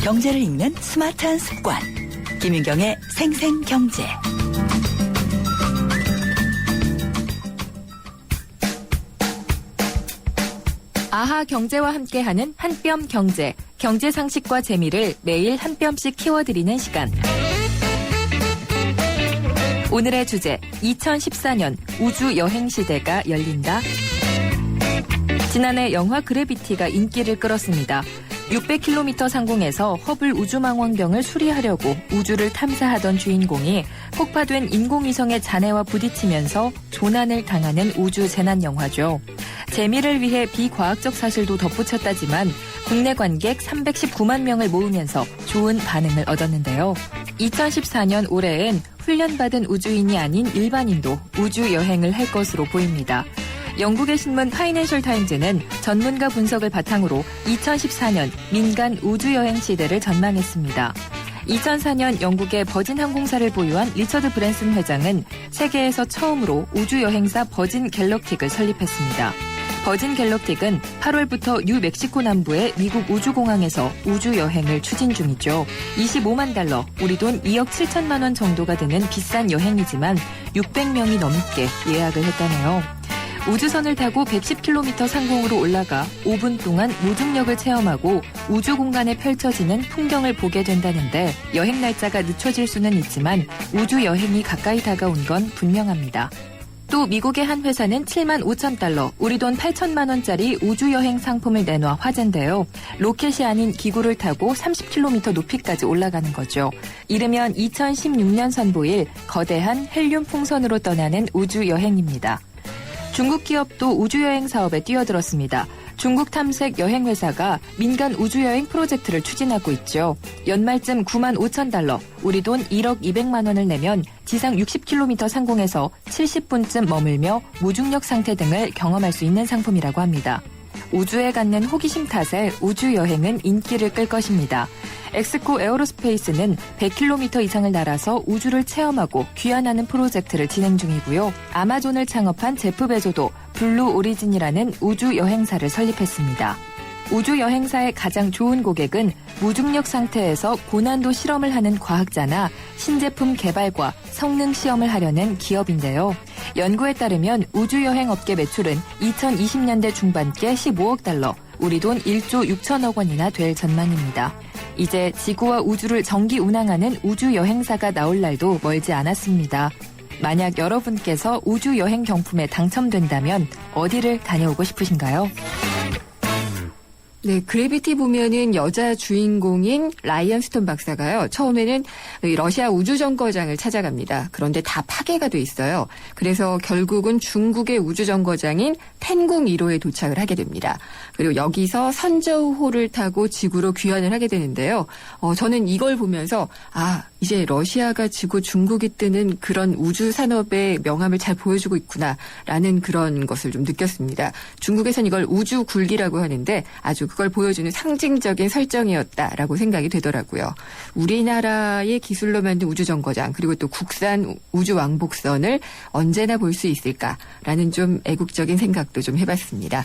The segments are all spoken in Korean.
경제를 읽는 스마트한 습관. 김윤경의 생생경제. 아하 경제와 함께하는 한뼘 경제. 경제 상식과 재미를 매일 한 뼘씩 키워드리는 시간. 오늘의 주제, 2014년 우주 여행 시대가 열린다. 지난해 영화 그래비티가 인기를 끌었습니다. 600km 상공에서 허블 우주망원경을 수리하려고 우주를 탐사하던 주인공이 폭파된 인공위성의 잔해와 부딪히면서 조난을 당하는 우주 재난 영화죠. 재미를 위해 비과학적 사실도 덧붙였다지만 국내 관객 319만 명을 모으면서 좋은 반응을 얻었는데요. 2014년 올해엔 훈련받은 우주인이 아닌 일반인도 우주 여행을 할 것으로 보입니다. 영국의 신문 파이낸셜 타임즈는 전문가 분석을 바탕으로 2014년 민간 우주여행 시대를 전망했습니다. 2004년 영국의 버진 항공사를 보유한 리처드 브랜슨 회장은 세계에서 처음으로 우주여행사 버진 갤럭틱을 설립했습니다. 버진 갤럭틱은 8월부터 뉴멕시코 남부의 미국 우주공항에서 우주여행을 추진 중이죠. 25만 달러, 우리 돈 2억 7천만 원 정도가 되는 비싼 여행이지만 600명이 넘게 예약을 했다네요. 우주선을 타고 110km 상공으로 올라가 5분 동안 무중력을 체험하고 우주 공간에 펼쳐지는 풍경을 보게 된다는데 여행 날짜가 늦춰질 수는 있지만 우주 여행이 가까이 다가온 건 분명합니다. 또 미국의 한 회사는 7만 5천 달러, 우리 돈 8천만 원짜리 우주여행 상품을 내놔 화제인데요. 로켓이 아닌 기구를 타고 30km 높이까지 올라가는 거죠. 이르면 2016년 선보일 거대한 헬륨 풍선으로 떠나는 우주여행입니다. 중국 기업도 우주여행 사업에 뛰어들었습니다. 중국 탐색 여행회사가 민간 우주여행 프로젝트를 추진하고 있죠. 연말쯤 9만 5천 달러, 우리 돈 1억 200만 원을 내면 지상 60km 상공에서 70분쯤 머물며 무중력 상태 등을 경험할 수 있는 상품이라고 합니다. 우주에 갖는 호기심 탓에 우주여행은 인기를 끌 것입니다. 엑스코 에어로스페이스는 100km 이상을 날아서 우주를 체험하고 귀환하는 프로젝트를 진행 중이고요. 아마존을 창업한 제프 베조도 블루 오리진이라는 우주 여행사를 설립했습니다. 우주 여행사의 가장 좋은 고객은 무중력 상태에서 고난도 실험을 하는 과학자나 신제품 개발과 성능 시험을 하려는 기업인데요. 연구에 따르면 우주여행 업계 매출은 2020년대 중반께 15억 달러, 우리 돈 1조 6천억 원이나 될 전망입니다. 이제 지구와 우주를 정기 운항하는 우주여행사가 나올 날도 멀지 않았습니다. 만약 여러분께서 우주여행 경품에 당첨된다면 어디를 다녀오고 싶으신가요? 네, 그래비티 보면은 여자 주인공인 라이언 스톤 박사가요. 처음에는 러시아 우주정거장을 찾아갑니다. 그런데 다 파괴가 돼 있어요. 그래서 결국은 중국의 우주정거장인 텐궁 1호에 도착을 하게 됩니다. 그리고 여기서 선저우호를 타고 지구로 귀환을 하게 되는데요. 저는 이걸 보면서 이제 러시아가 지고 중국이 뜨는 그런 우주 산업의 명암을 잘 보여주고 있구나라는 그런 것을 좀 느꼈습니다. 중국에선 이걸 우주 굴기라고 하는데 아주 그걸 보여주는 상징적인 설정이었다라고 생각이 되더라고요. 우리나라의 기술로 만든 우주정거장 그리고 또 국산 우주왕복선을 언제나 볼 수 있을까라는 좀 애국적인 생각도 좀 해봤습니다.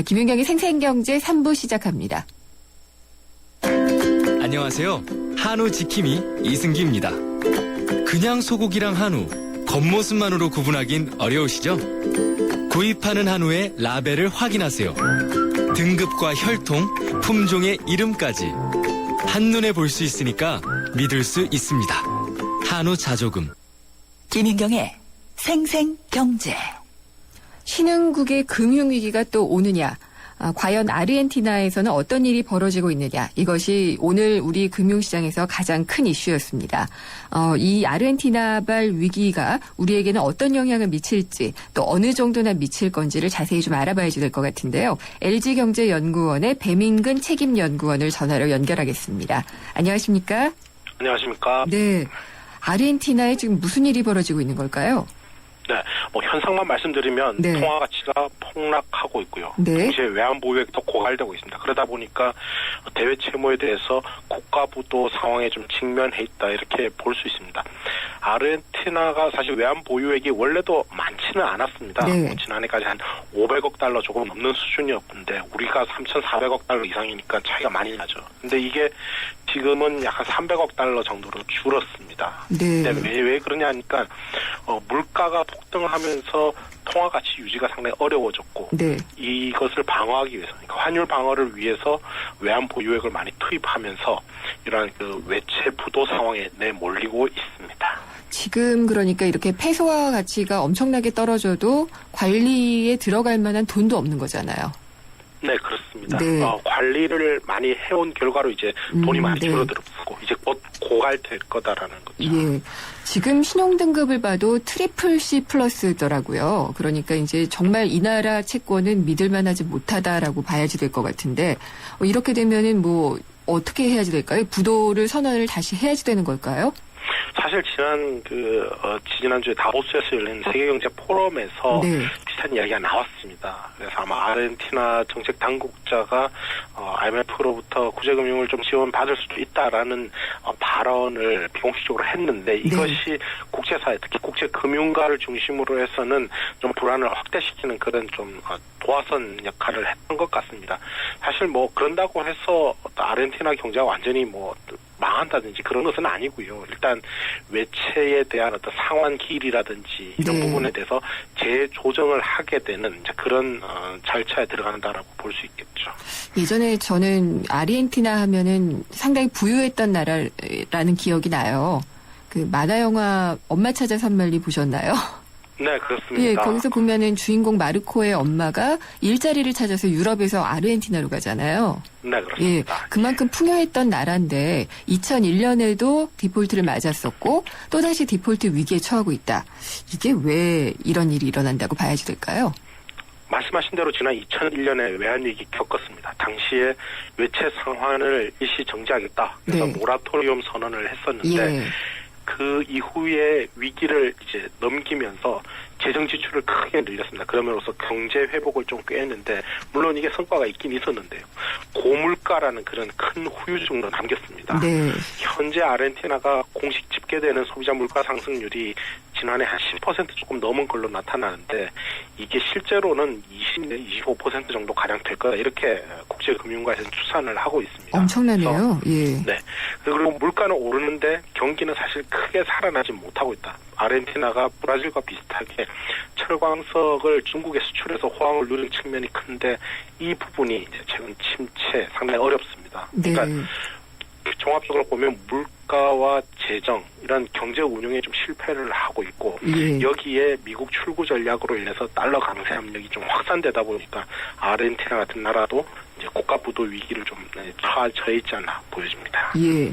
김윤경의 생생경제 3부 시작합니다. 안녕하세요. 한우 지킴이 이승기입니다. 그냥 소고기랑 한우, 겉모습만으로 구분하긴 어려우시죠? 구입하는 한우의 라벨을 확인하세요. 등급과 혈통, 품종의 이름까지 한눈에 볼 수 있으니까 믿을 수 있습니다. 한우 자조금. 김윤경의 생생경제. 신흥국의 금융위기가 또 오느냐. 과연 아르헨티나에서는 어떤 일이 벌어지고 있느냐. 이것이 오늘 우리 금융시장에서 가장 큰 이슈였습니다. 이 아르헨티나발 위기가 우리에게는 어떤 영향을 미칠지 또 어느 정도나 미칠 건지를 자세히 좀 알아봐야지 될 것 같은데요. LG경제연구원의 배민근 책임연구원을 전화로 연결하겠습니다. 안녕하십니까? 안녕하십니까? 네. 아르헨티나에 지금 무슨 일이 벌어지고 있는 걸까요? 네, 현상만 말씀드리면 네. 통화 가치가 폭락하고 있고요. 네. 동시에 외환 보유액이 더 고갈되고 있습니다. 그러다 보니까 대외 채무에 대해서 국가부도 상황에 좀 직면해 있다 이렇게 볼 수 있습니다. 아르헨티나가 사실 외환 보유액이 원래도 많지는 않았습니다. 네. 지난해까지 한 500억 달러 조금 넘는 수준이었는데 우리가 3,400억 달러 이상이니까 차이가 많이 나죠. 근데 이게 지금은 약간 300억 달러 정도로 줄었습니다. 네. 근데 왜 그러냐 하니까 물가가 폭등을 하면서 통화 가치 유지가 상당히 어려워졌고 네. 이것을 방어하기 위해서, 그러니까 환율 방어를 위해서 외환 보유액을 많이 투입하면서 이러한 그 외채 부도 상황에 내몰리고 있습니다. 지금 그러니까 이렇게 페소화 가치가 엄청나게 떨어져도 관리에 들어갈 만한 돈도 없는 거잖아요. 네, 그렇습니다. 네. 관리를 많이 해온 결과로 이제 돈이 많이 네. 줄어들었고 이제 곧 고갈될 거다라는 거죠. 예. 지금 신용 등급을 봐도 트리플 C 플러스더라고요. 그러니까 이제 정말 이 나라 채권은 믿을 만하지 못하다라고 봐야지 될 것 같은데 이렇게 되면은 뭐 어떻게 해야지 될까요? 부도를 선언을 다시 해야지 되는 걸까요? 사실 지난주에 다보스에서 열린 세계경제 포럼에서 네. 비슷한 이야기가 나왔습니다. 그래서 아마 아르헨티나 정책 당국자가 IMF로부터 구제금융을 좀 지원받을 수도 있다라는 발언을 비공식적으로 했는데 이것이 국제사회, 특히 국제금융가를 중심으로 해서는 좀 불안을 확대시키는 그런 좀 도화선 역할을 했던 것 같습니다. 사실 뭐 그런다고 해서 아르헨티나 경제가 완전히 뭐 망한다든지 그런 것은 아니고요. 일단 외채에 대한 어떤 상환 기일이라든지 이런 네. 부분에 대해서 재조정을 하게 되는 이제 그런 절차에 들어간다라고 볼 수 있겠죠. 예전에 저는 아르헨티나 하면은 상당히 부유했던 나라라는 기억이 나요. 그 만화 영화 엄마 찾아 산말리 보셨나요? 네, 그렇습니다. 예, 거기서 보면은 주인공 마르코의 엄마가 일자리를 찾아서 유럽에서 아르헨티나로 가잖아요. 네, 예, 그렇습니다. 그만큼 풍요했던 나라인데 2001년에도 디폴트를 맞았었고 또다시 디폴트 위기에 처하고 있다. 이게 왜 이런 일이 일어난다고 봐야지 될까요? 말씀하신 대로 지난 2001년에 외환위기 겪었습니다. 당시에 외채 상환을 일시 정지하겠다. 그래서 네. 모라토리엄 선언을 했었는데 예. 그 이후에 위기를 이제 넘기면서 재정 지출을 크게 늘렸습니다. 그러면서 경제 회복을 좀 꾀했는데 물론 이게 성과가 있긴 있었는데요. 고물가라는 그런 큰 후유증도 남겼습니다. 네. 현재 아르헨티나가 공식 집계되는 소비자 물가 상승률이 지난해 한 10% 조금 넘은 걸로 나타나는데 이게 실제로는 20 내지 25% 정도 가량 될 거다 이렇게 국제금융가에서는 추산을 하고 있습니다. 엄청나네요. 예. 네. 그리고 물가는 오르는데 경기는 사실 크게 살아나지 못하고 있다. 아르헨티나가 브라질과 비슷하게 철광석을 중국에 수출해서 호황을 누린 측면이 큰데 이 부분이 이제 최근 침체 상당히 어렵습니다. 네. 그러니까 종합적으로 보면 물가와 재정 이런 경제 운용에 좀 실패를 하고 있고 예. 여기에 미국 출구 전략으로 인해서 달러 강세 압력이 좀 확산되다 보니까 아르헨티나 같은 나라도 이제 국가 부도 위기를 좀 처해 있지 않나 보여집니다. 예.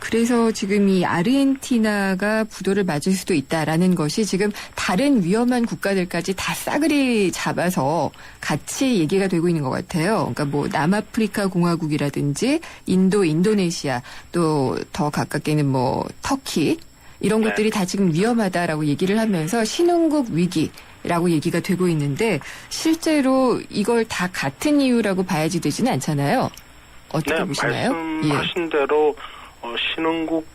그래서 지금 이 아르헨티나가 부도를 맞을 수도 있다라는 것이 지금 다른 위험한 국가들까지 다 싸그리 잡아서 같이 얘기가 되고 있는 것 같아요. 그러니까 뭐 남아프리카 공화국이라든지 인도, 인도네시아 또 더 가깝게는 뭐 터키 이런 네. 것들이 다 지금 위험하다라고 얘기를 하면서 신흥국 위기라고 얘기가 되고 있는데 실제로 이걸 다 같은 이유라고 봐야지 되지는 않잖아요. 어떻게 네, 보시나요? 말씀하신 대로 신흥국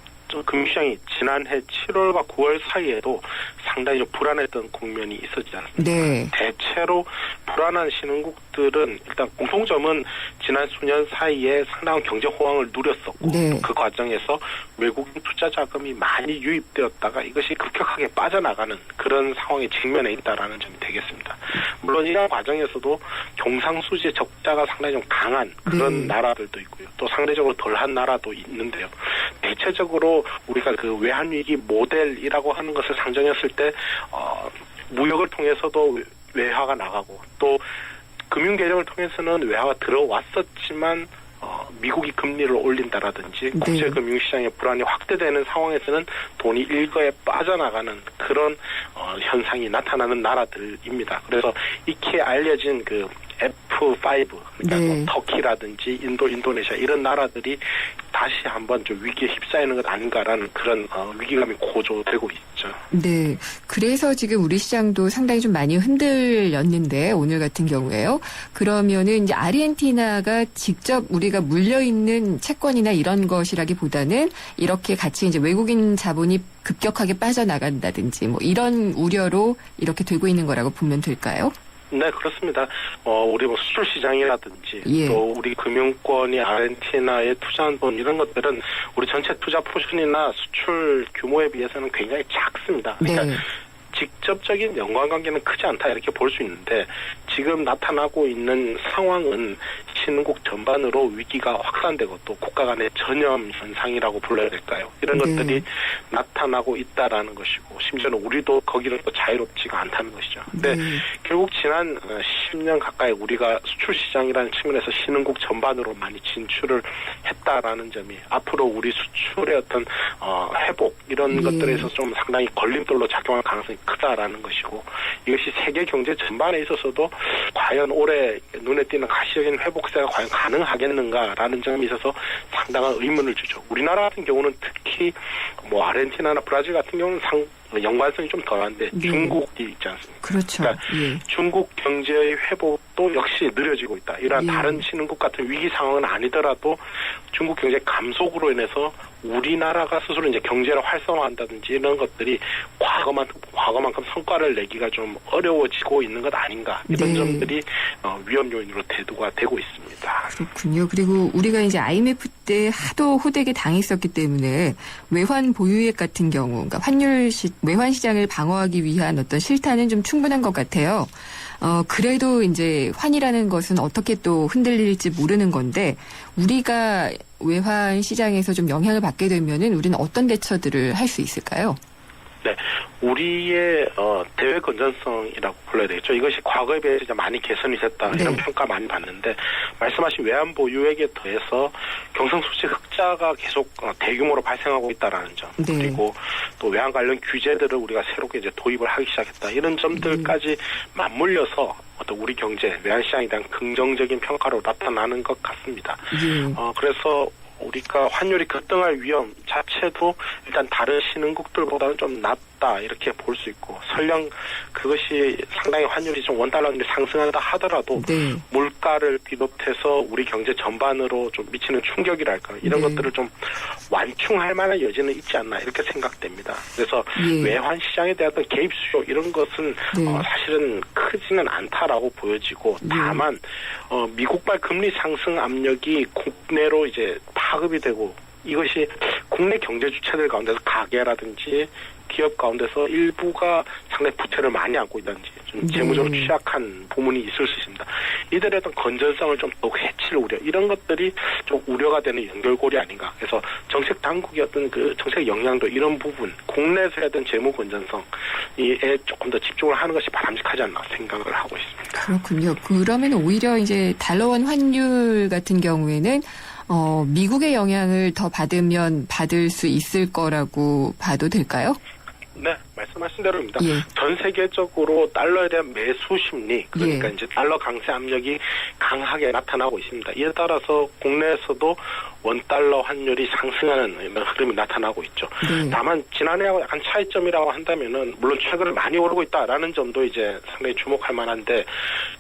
금융시장이 지난해 7월과 9월 사이에도 상당히 좀 불안했던 국면이 있었지 않습니까? 네. 대체로 불안한 신흥국들은 일단 공통점은 지난 수년 사이에 상당한 경제 호황을 누렸었고 네. 또 그 과정에서 외국인 투자 자금이 많이 유입되었다가 이것이 급격하게 빠져나가는 그런 상황에 직면해 있다라는 점이 되겠습니다. 물론 이런 과정에서도 경상수지의 적자가 상당히 좀 강한 그런 네. 나라들도 있고요. 또 상대적으로 덜한 나라도 있는데요. 대체적으로 우리가 그 외환위기 모델이라고 하는 것을 상정했을 때 무역을 통해서도 외화가 나가고 또 금융계정을 통해서는 외화가 들어왔었지만 미국이 금리를 올린다라든지 네. 국제금융시장의 불안이 확대되는 상황에서는 돈이 일거에 빠져나가는 그런 현상이 나타나는 나라들입니다. 아그래서 익히 알려진 그 F5 그러니까 네. 뭐 터키라든지 인도, 인도네시아 이런 나라들이 다시 한번 좀 위기에 휩싸이는 것 아닌가라는 그런 위기감이 고조되고 있죠. 네. 그래서 지금 우리 시장도 상당히 좀 많이 흔들렸는데 오늘 같은 경우에요. 그러면은 이제 아르헨티나가 직접 우리가 물려 있는 채권이나 이런 것이라기보다는 이렇게 같이 이제 외국인 자본이 급격하게 빠져나간다든지 뭐 이런 우려로 이렇게 되고 있는 거라고 보면 될까요? 네, 그렇습니다. 우리 뭐 수출 시장이라든지 예. 또 우리 금융권이 아르헨티나에 투자한 돈 이런 것들은 우리 전체 투자 포션이나 수출 규모에 비해서는 굉장히 작습니다. 그러니까 네. 직접적인 연관관계는 크지 않다 이렇게 볼 수 있는데 지금 나타나고 있는 상황은 신흥국 전반으로 위기가 확산되고 또 국가 간의 전염 현상이라고 불러야 될까요? 이런 네. 것들이 나타나고 있다라는 것이고 심지어는 우리도 거기는 또 자유롭지가 않다는 것이죠. 근데 네. 결국 지난 10년 가까이 우리가 수출 시장이라는 측면에서 신흥국 전반으로 많이 진출을 했다라는 점이 앞으로 우리 수출의 어떤 회복 이런 예. 것들에 있어서 좀 상당히 걸림돌로 작용할 가능성이 크다라는 것이고 이것이 세계 경제 전반에 있어서도 과연 올해 눈에 띄는 가시적인 회복세가 과연 가능하겠는가라는 점에 있어서 상당한 의문을 주죠. 우리나라 같은 경우는 특히 뭐 아르헨티나나 브라질 같은 경우는 연관성이 좀 덜한데 네. 중국이 있지 않습니까? 그렇죠. 그러니까 예. 중국 경제의 회복도 역시 느려지고 있다. 이러한 예. 다른 신흥국 같은 위기 상황은 아니더라도 중국 경제 감속으로 인해서 우리나라가 스스로 이제 경제를 활성화한다든지 이런 것들이 과거만큼 성과를 내기가 좀 어려워지고 있는 것 아닌가 이런 네. 점들이 위험 요인으로 대두가 되고 있습니다. 그렇군요. 그리고 우리가 이제 IMF 때 하도 호되게 당했었기 때문에 외환 보유액 같은 경우, 그러니까 외환 시장을 방어하기 위한 어떤 실탄은 좀 충분한 것 같아요. 그래도 이제 환이라는 것은 어떻게 또 흔들릴지 모르는 건데 우리가 외환 시장에서 좀 영향을 받게 되면은 우리는 어떤 대처들을 할 수 있을까요? 네, 우리의 대외 건전성이라고 불러야 되겠죠. 이것이 과거에 비해서 이제 많이 개선이 됐다 이런 네. 평가 많이 받는데 말씀하신 외환 보유액에 더해서 경상수지 흑자가 계속 대규모로 발생하고 있다라는 점 네. 그리고 또 외환 관련 규제들을 우리가 새롭게 이제 도입을 하기 시작했다 이런 점들까지 맞물려서 어떤 우리 경제 외환 시장에 대한 긍정적인 평가로 나타나는 것 같습니다. 예. 그래서 우리가 환율이 급등할 위험 자체도 일단 다른 신흥국들보다는 좀 낮다 이렇게 볼 수 있고 설령 그것이 상당히 환율이 좀 원달러 상승한다 하더라도 네. 물가를 비롯해서 우리 경제 전반으로 좀 미치는 충격이랄까 이런 네. 것들을 좀 완충할 만한 여지는 있지 않나 이렇게 생각됩니다. 그래서 예. 외환 시장에 대한 개입 수요 이런 것은 네. 사실은 크지는 않다라고 보여지고 다만 미국발 금리 상승 압력이 국내로 이제 파급이 되고 이것이 국내 경제 주체들 가운데서 가계라든지 기업 가운데서 일부가 상당히 부채를 많이 안고 있다든지 좀 재무적으로 네. 취약한 부문이 있을 수 있습니다. 이들의 어떤 건전성을 좀 더욱 해칠 우려 이런 것들이 좀 우려가 되는 연결고리 아닌가. 그래서 정책 당국의 어떤 그 정책 영향도 이런 부분 국내에서 해야 되는 재무 건전성에 조금 더 집중을 하는 것이 바람직하지 않나 생각을 하고 있습니다. 그렇군요. 그러면 오히려 이제 달러원 환율 같은 경우에는 미국의 영향을 더 받을 수 있을 거라고 봐도 될까요? 네, 말씀하신 대로입니다. 예. 전 세계적으로 달러에 대한 매수 심리, 그러니까 예. 이제 달러 강세 압력이 강하게 나타나고 있습니다. 이에 따라서 국내에서도 원달러 환율이 상승하는 이런 흐름이 나타나고 있죠. 네. 다만 지난해하고 약간 차이점이라고 한다면은 물론 최근에 많이 오르고 있다라는 점도 이제 상당히 주목할 만한데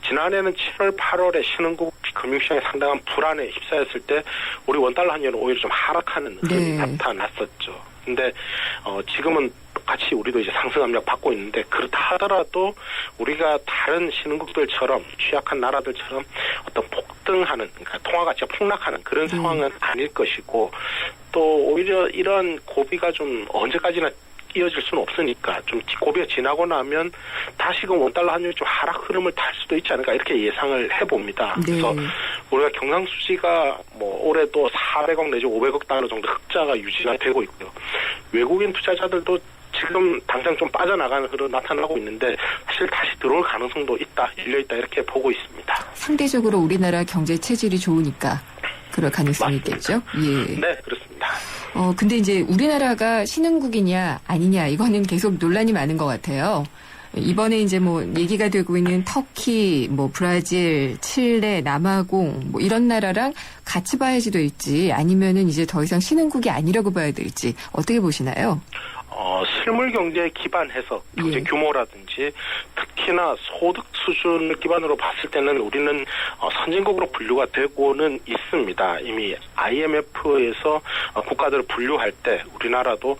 지난해는 7월, 8월에 신흥국 금융시장에 상당한 불안에 휩싸였을 때 우리 원달러 환율은 오히려 좀 하락하는 흐름이 네. 나타났었죠. 근데 지금은 똑같이 우리도 이제 상승 압력 받고 있는데 그렇다 하더라도 우리가 다른 신흥국들처럼 취약한 나라들처럼 어떤 폭등하는 그러니까 통화 가치가 폭락하는 그런 상황은 아닐 것이고 또 오히려 이런 고비가 좀 언제까지나 이어질 수는 없으니까 좀 고비가 지나고 나면 다시금 원달러 환율이 좀 하락 흐름을 탈 수도 있지 않을까 이렇게 예상을 해봅니다. 네. 그래서 우리가 경상수지가 뭐 올해도 400억 내지 500억 달러 정도 흑자가 유지가 되고 있고요. 외국인 투자자들도 지금 당장 좀 빠져나가는 흐름 나타나고 있는데 사실 다시 들어올 가능성도 있다, 열려있다 이렇게 보고 있습니다. 상대적으로 우리나라 경제 체질이 좋으니까 그럴 가능성이 맞습니다. 있겠죠? 예. 네, 그렇습니다. 근데 이제 우리나라가 신흥국이냐 아니냐 이거는 계속 논란이 많은 것 같아요. 이번에 이제 뭐 얘기가 되고 있는 터키, 뭐 브라질, 칠레, 남아공 뭐 이런 나라랑 같이 봐야지 될지 아니면은 이제 더 이상 신흥국이 아니라고 봐야 될지 어떻게 보시나요? 실물 경제에 기반해서 경제 예. 규모라든지 특히나 소득 수준을 기반으로 봤을 때는 우리는 선진국으로 분류가 되고는 있습니다. 이미 IMF에서 국가들을 분류할 때 우리나라도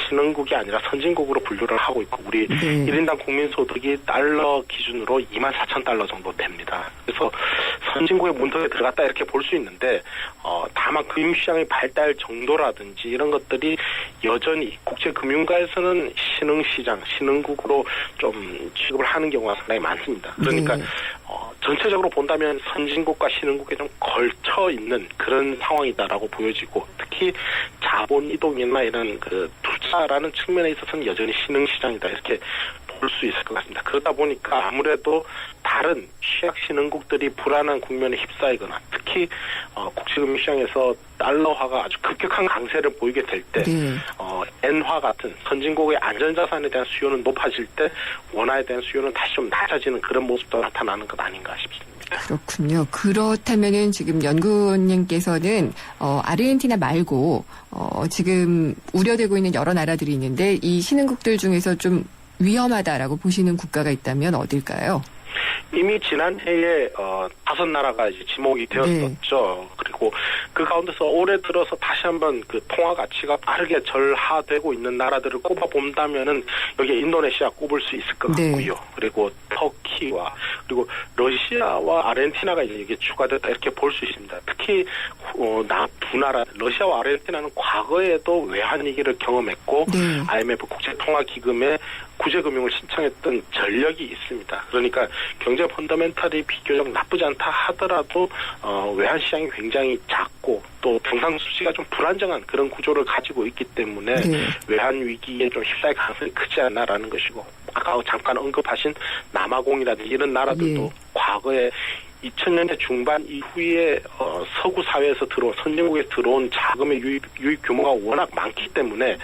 신흥국이 아니라 선진국으로 분류를 하고 있고 우리 1인당 국민소득이 달러 기준으로 24,000달러 정도 됩니다. 그래서 선진국의 문턱에 들어갔다 이렇게 볼 수 있는데 다만 금융시장의 발달 정도라든지 이런 것들이 여전히 국제금융가에서는 신흥시장, 신흥국으로 좀 취급을 하는 경우가 상당히 많습니다. 그러니까 전체적으로 본다면 선진국과 신흥국에 좀 걸쳐 있는 그런 상황이다라고 보여지고 특히 자본 이동이나 이런 그 투자라는 측면에 있어서는 여전히 신흥시장이다 이렇게 볼 수 있을 것 같습니다. 그러다 보니까 아무래도 다른 취약 신흥국들이 불안한 국면에 휩싸이거나 특히 국제금융시장에서 달러화가 아주 급격한 강세를 보이게 될 때 엔화 같은 선진국의 안전자산에 대한 수요는 높아질 때 원화에 대한 수요는 다시 좀 낮아지는 그런 모습도 나타나는 것 아닌가 싶습니다. 그렇군요. 그렇다면은 지금 연구원님께서는 아르헨티나 말고 지금 우려되고 있는 여러 나라들이 있는데 이 신흥국들 중에서 좀 위험하다라고 보시는 국가가 있다면 어딜까요? 이미 지난해에 5나라가 이제 지목이 되었었죠. 그리고 그 가운데서 올해 들어서 다시 한번 그 통화 가치가 빠르게 절하되고 있는 나라들을 꼽아 본다면은 여기에 인도네시아 꼽을 수 있을 것 같고요. 그리고 터키와 그리고 러시아와 아르헨티나가 이제 이게 추가됐다 이렇게 볼 수 있습니다. 특히 두 나라 러시아와 아르헨티나는 과거에도 외환 위기를 경험했고 IMF 국제통화기금에 구제금융을 신청했던 전력이 있습니다. 그러니까 경제 펀더멘탈이 비교적 나쁘지 않다 하더라도 외환시장이 굉장히 작고 또 경상수지가 좀 불안정한 그런 구조를 가지고 있기 때문에 외환 위기에 좀 휩싸일 가능성이 크지 않나라는 것이고 아까 잠깐 언급하신 남아공이라든지 이런 나라들도 과거에 2000년대 중반 이후에 서구 사회에서 들어온 선진국에 들어온 자금의 유입 규모가 워낙 많기 때문에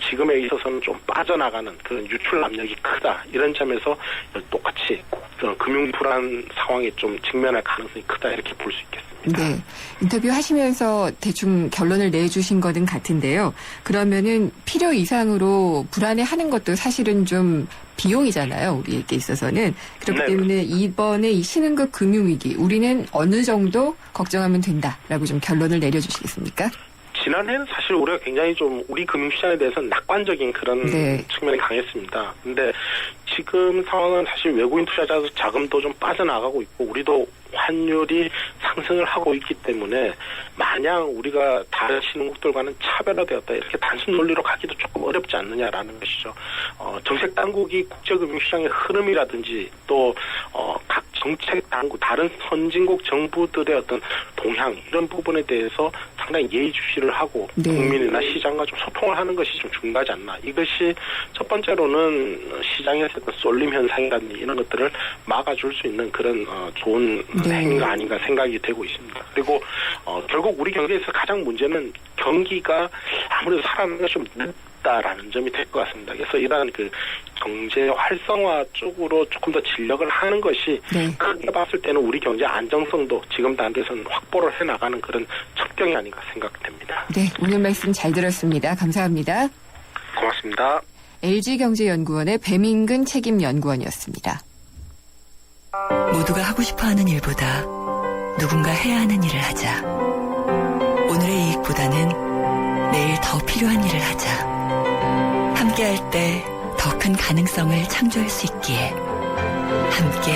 지금에 있어서는 좀 빠져나가는 그런 유출 압력이 크다. 이런 점에서 똑같이 금융 불안 상황에 좀 직면할 가능성이 크다 이렇게 볼 수 있겠습니다. 네. 인터뷰 하시면서 대충 결론을 내주신 거는 같은데요. 그러면은 필요 이상으로 불안해하는 것도 사실은 좀 비용이잖아요. 우리에게 있어서는. 그렇기 때문에 이번에 이 신흥국 금융위기 우리는 어느 정도 걱정하면 된다라고 좀 결론을 내려주시겠습니까? 지난해는 사실 우리가 굉장히 좀 우리 금융시장에 대해서는 낙관적인 그런 측면이 강했습니다. 근데 지금 상황은 사실 외국인 투자자 자금도 좀 빠져나가고 있고 우리도 환율이 상승을 하고 있기 때문에 마냥 우리가 다른 신흥국들과는 차별화되었다 이렇게 단순 논리로 가기도 조금 어렵지 않느냐라는 것이죠. 정책 당국이 국제금융시장의 흐름이라든지 또 각 정책 당국 다른 선진국 정부들의 어떤 동향 이런 부분에 대해서 상당히 예의주시를 하고 국민이나 시장과 좀 소통을 하는 것이 좀 중요하지 않나. 이것이 첫 번째로는 시장에서 어떤 쏠림 현상이라든지 이런 것들을 막아줄 수 있는 그런 좋은 행위가 아닌가 생각이 되고 있습니다. 그리고 결국 우리 경제에서 가장 문제는 경기가 아무래도 살아나는 것이 좀 늦다라는 점이 될 것 같습니다. 그래서 이러한 그 경제 활성화 쪽으로 조금 더 진력을 하는 것이 크게 봤을 때는 우리 경제 안정성도 지금 단계에서는 확보를 해나가는 그런 첩경이 아닌가 생각됩니다. 네, 오늘 말씀 잘 들었습니다. 감사합니다. 고맙습니다. LG경제연구원의 배민근 책임연구원이었습니다. 모두가 하고 싶어하는 일보다 누군가 해야 하는 일을 하자. 오늘의 이익보다는 내일 더 필요한 일을 하자. 함께할 때 더 큰 가능성을 창조할 수 있기에 함께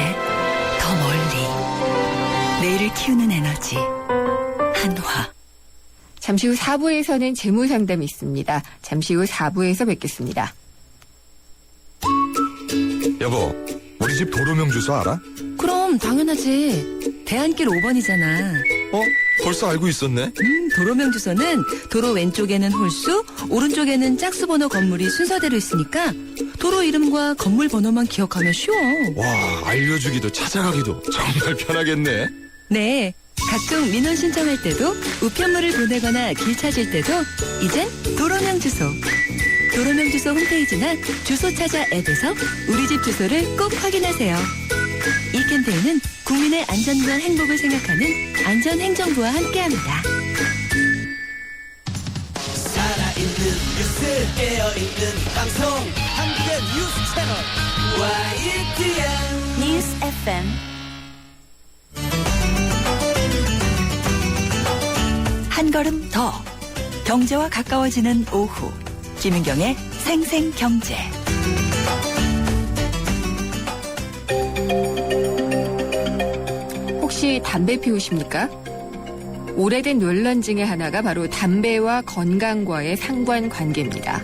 더 멀리 내일을 키우는 에너지 한화. 잠시 후 4부에서는 재무상담이 있습니다. 잠시 후 4부에서 뵙겠습니다. 여보, 우리 집 도로명 주소 알아? 그럼 당연하지. 대안길 5번이잖아. 벌써 알고 있었네? 도로명 주소는 도로 왼쪽에는 홀수, 오른쪽에는 짝수 번호 건물이 순서대로 있으니까 도로 이름과 건물 번호만 기억하면 쉬워. 와, 알려주기도 찾아가기도 정말 편하겠네. 네. 각종 민원 신청할 때도 우편물을 보내거나 길 찾을 때도 이젠 도로명 주소. 도로명 주소 홈페이지나 주소 찾아 앱에서 우리 집 주소를 꼭 확인하세요. 이 캠페인은 국민의 안전과 행복을 생각하는 안전행정부와 함께합니다. 살아있는 뉴스 깨어있는 방송 한국의 뉴스 채널 YTN 뉴스 FM 한 걸음 더 경제와 가까워지는 오후 김윤경의 생생경제. 혹시 담배 피우십니까? 오래된 논란 중에 하나가 바로 담배와 건강과의 상관관계입니다.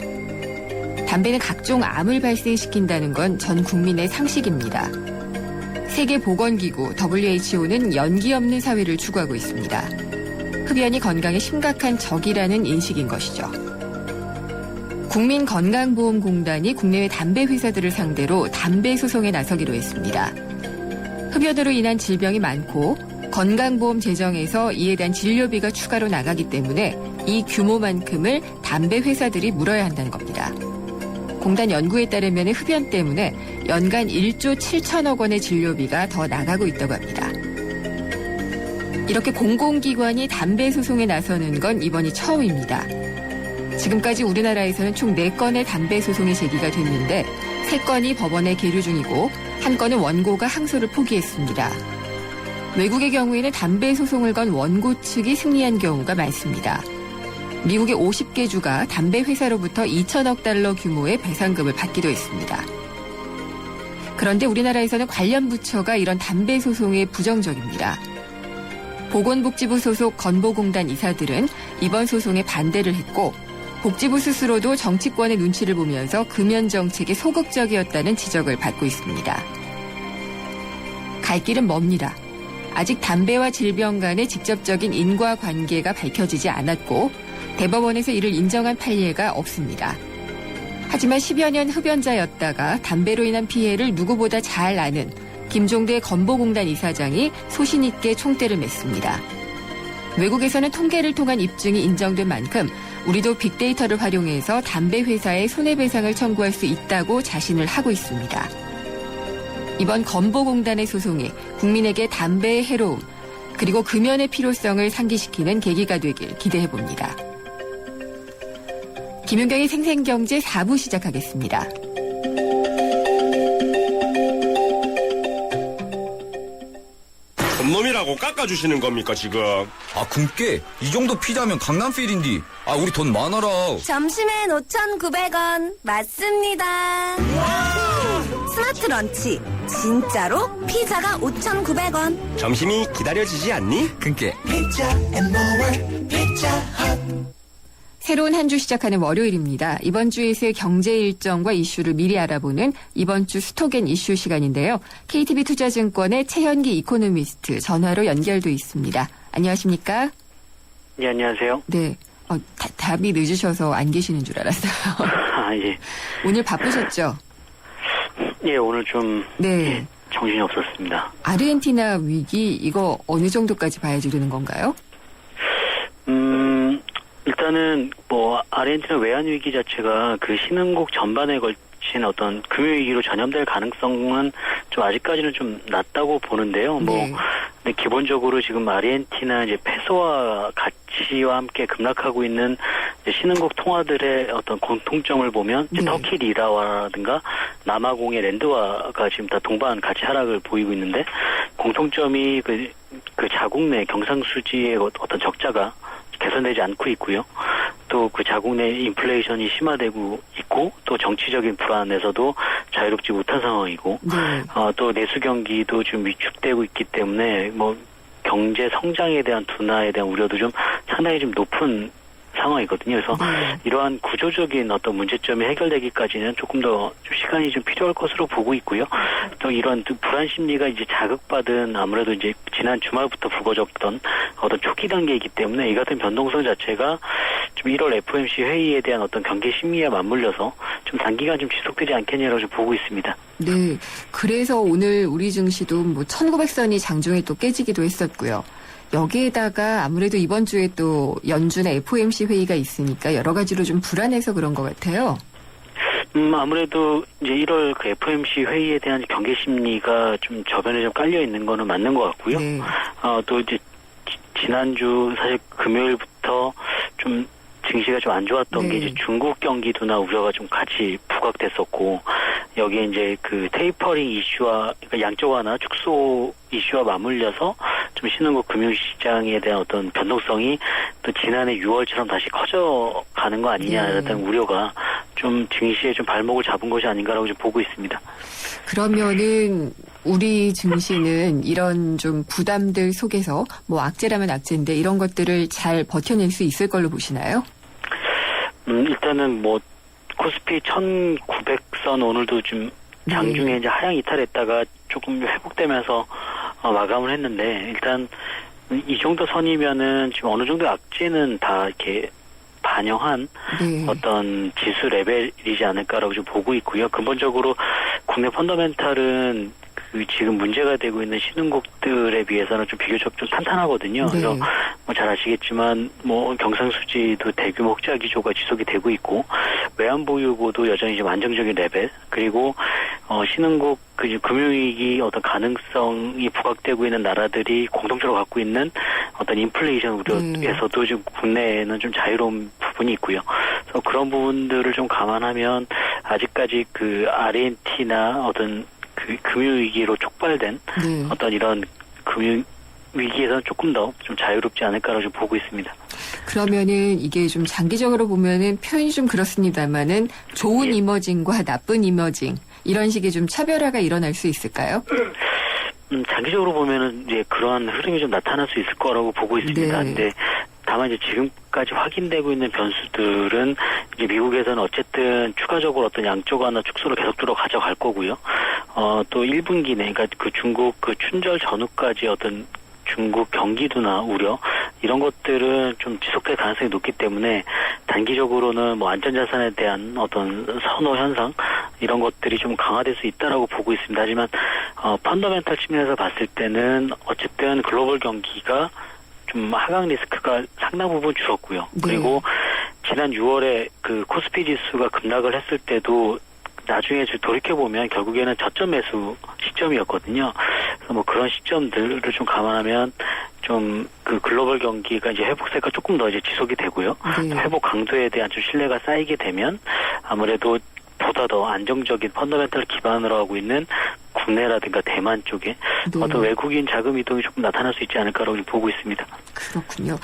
담배는 각종 암을 발생시킨다는 건 전 국민의 상식입니다. 세계보건기구 WHO는 연기 없는 사회를 추구하고 있습니다. 흡연이 건강에 심각한 적이라는 인식인 것이죠. 국민건강보험공단이 국내외 담배 회사들을 상대로 담배 소송에 나서기로 했습니다. 흡연으로 인한 질병이 많고 건강보험 재정에서 이에 대한 진료비가 추가로 나가기 때문에 이 규모만큼을 담배 회사들이 물어야 한다는 겁니다. 공단 연구에 따르면 흡연 때문에 연간 1조 7천억 원의 진료비가 더 나가고 있다고 합니다. 이렇게 공공기관이 담배 소송에 나서는 건 이번이 처음입니다. 지금까지 우리나라에서는 총 4건의 담배 소송이 제기가 됐는데 3건이 법원에 계류 중이고 1건은 원고가 항소를 포기했습니다. 외국의 경우에는 담배 소송을 건 원고 측이 승리한 경우가 많습니다. 미국의 50개 주가 담배 회사로부터 2천억 달러 규모의 배상금을 받기도 했습니다. 그런데 우리나라에서는 관련 부처가 이런 담배 소송에 부정적입니다. 보건복지부 소속 건보공단 이사들은 이번 소송에 반대를 했고 복지부 스스로도 정치권의 눈치를 보면서 금연 정책에 소극적이었다는 지적을 받고 있습니다. 갈 길은 멉니다. 아직 담배와 질병 간의 직접적인 인과관계가 밝혀지지 않았고 대법원에서 이를 인정한 판례가 없습니다. 하지만 10여 년 흡연자였다가 담배로 인한 피해를 누구보다 잘 아는 김종대 건보공단 이사장이 소신 있게 총대를 맸습니다. 외국에서는 통계를 통한 입증이 인정된 만큼 우리도 빅데이터를 활용해서 담배 회사에 손해배상을 청구할 수 있다고 자신을 하고 있습니다. 이번 건보공단의 소송이 국민에게 담배의 해로움 그리고 금연의 필요성을 상기시키는 계기가 되길 기대해봅니다. 김윤경의 생생경제 4부 시작하겠습니다. 놈이라고 깎아주시는 겁니까 지금? 아, 굶게 이 정도 피자면 강남필인디. 아, 우리 돈 많아라. 점심엔 5,900원 맞습니다. 스마트 런치 진짜로 피자가 5,900원. 점심이 기다려지지 않니? 굶게. 새로운 한 주 시작하는 월요일입니다. 이번 주에 있을 경제 일정과 이슈를 미리 알아보는 이번 주 스톡앤 이슈 시간인데요. KTB 투자증권의 최현기 이코노미스트 전화로 연결돼 있습니다. 안녕하십니까? 네, 안녕하세요. 네. 답이 늦으셔서 안 계시는 줄 알았어요. 아, 예. 오늘 바쁘셨죠? 예, 오늘 좀 네. 예, 정신이 없었습니다. 아르헨티나 위기 이거 어느 정도까지 봐야지 되는 건가요? 일단은 뭐 아르헨티나 외환 위기 자체가 그 신흥국 전반에 걸친 어떤 금융 위기로 전염될 가능성은 좀 아직까지는 좀 낮다고 보는데요. 뭐 네. 근데 기본적으로 지금 아르헨티나 이제 페소와 가치와 함께 급락하고 있는 이제 신흥국 통화들의 어떤 공통점을 보면 이제 네. 터키 리라와라든가 남아공의 랜드화가 지금 다 동반 가치 하락을 보이고 있는데 공통점이 그 자국 내 경상수지의 어떤 적자가 개선되지 않고 있고요. 또 그 자국 내 인플레이션이 심화되고 있고 또 정치적인 불안에서도 자유롭지 못한 상황이고 네. 또 내수 경기도 좀 위축되고 있기 때문에 뭐 경제 성장에 대한 둔화에 대한 우려도 좀 상당히 좀 높은 상황이거든요. 그래서 이러한 구조적인 어떤 문제점이 해결되기까지는 조금 더 좀 시간이 좀 필요할 것으로 보고 있고요. 또 이런 불안 심리가 이제 자극받은 아무래도 이제 지난 주말부터 불거졌던 어떤 초기 단계이기 때문에 이 같은 변동성 자체가 좀 1월 FOMC 회의에 대한 어떤 경계 심리에 맞물려서 좀 단기간 좀 지속되지 않겠냐라고 좀 보고 있습니다. 네. 그래서 오늘 우리 증시도 뭐 1900선이 장중에 또 깨지기도 했었고요. 여기에다가 아무래도 이번 주에 또 연준의 FOMC 회의가 있으니까 여러 가지로 좀 불안해서 그런 것 같아요. 아무래도 이제 1월 그 FOMC 회의에 대한 경계 심리가 좀 저변에 좀 깔려 있는 거는 맞는 것 같고요. 네. 또 이제 지난주 사실 금요일부터 좀 증시가 좀 안 좋았던 네. 게 이제 중국 경기 둔화 우려가 좀 같이 부각됐었고 여기에 이제 그 테이퍼링 이슈와 그러니까 양적 완화 축소 이슈와 맞물려서 좀 신흥국 금융시장에 대한 어떤 변동성이 또 지난해 6월처럼 다시 커져가는 거 아니냐라는 네. 우려가 좀 증시에 좀 발목을 잡은 것이 아닌가라고 좀 보고 있습니다. 그러면은 우리 증시는 이런 좀 부담들 속에서 뭐 악재라면 악재인데 이런 것들을 잘 버텨낼 수 있을 걸로 보시나요? 일단은 뭐 코스피 1900선 오늘도 좀 장중에 이제 하향 이탈했다가 조금 회복되면서 마감을 했는데 일단 이 정도 선이면은 지금 어느 정도 악재는 다 이렇게 반영한 네. 어떤 지수 레벨이지 않을까라고 좀 보고 있고요. 근본적으로 국내 펀더멘탈은 그 지금 문제가 되고 있는 신흥국들에 비해서는 좀 비교적 좀 탄탄하거든요. 네. 그래서 뭐 잘 아시겠지만 뭐 경상수지도 대규모 흑자 기조가 지속이 되고 있고 외환 보유고도 여전히 좀 안정적인 레벨 그리고 신흥국 그 금융위기 어떤 가능성이 부각되고 있는 나라들이 공통적으로 갖고 있는 어떤 인플레이션 우려에서도 지금 국내에는 좀 자유로운 부분이 있고요. 그래서 그런 부분들을 좀 감안하면 아직까지 그 아르헨티나 어떤 그 금융위기로 촉발된 네. 어떤 이런 금융위기에서는 조금 더 좀 자유롭지 않을까라고 좀 보고 있습니다. 그러면은 이게 좀 장기적으로 보면은 표현이 좀 그렇습니다만은 좋은 이머징과 나쁜 이머징 이런 식의 좀 차별화가 일어날 수 있을까요? 장기적으로 보면은 이제 그러한 흐름이 좀 나타날 수 있을 거라고 보고 있습니다. 네. 근데 다만 이제 지금까지 확인되고 있는 변수들은 이제 미국에서는 어쨌든 추가적으로 어떤 양적 완화 축소를 계속적으로 가져갈 거고요. 또 1분기 내, 그러니까 그 중국 그 춘절 전후까지 어떤 중국 경기 둔화 우려 이런 것들은 좀 지속될 가능성이 높기 때문에 단기적으로는 뭐 안전자산에 대한 어떤 선호 현상 이런 것들이 좀 강화될 수 있다라고 보고 있습니다. 하지만 펀더멘탈 측면에서 봤을 때는 어쨌든 글로벌 경기가 좀 하강 리스크가 상당 부분 줄었고요. 네. 그리고 지난 6월에 그 코스피 지수가 급락을 했을 때도 나중에 돌이켜보면 결국에는 저점 매수 시점이었거든요. 그래서 뭐 그런 시점들을 좀 감안하면 좀 그 글로벌 경기가 이제 회복세가 조금 더 이제 지속이 되고요. 네. 회복 강도에 대한 좀 신뢰가 쌓이게 되면 아무래도 보다 더 안정적인 펀더멘탈 기반으로 하고 있는 국내라든가 대만 쪽에 네. 어떤 외국인 자금 이동이 조금 나타날 수 있지 않을까라고 보고 있습니다. 그렇군요.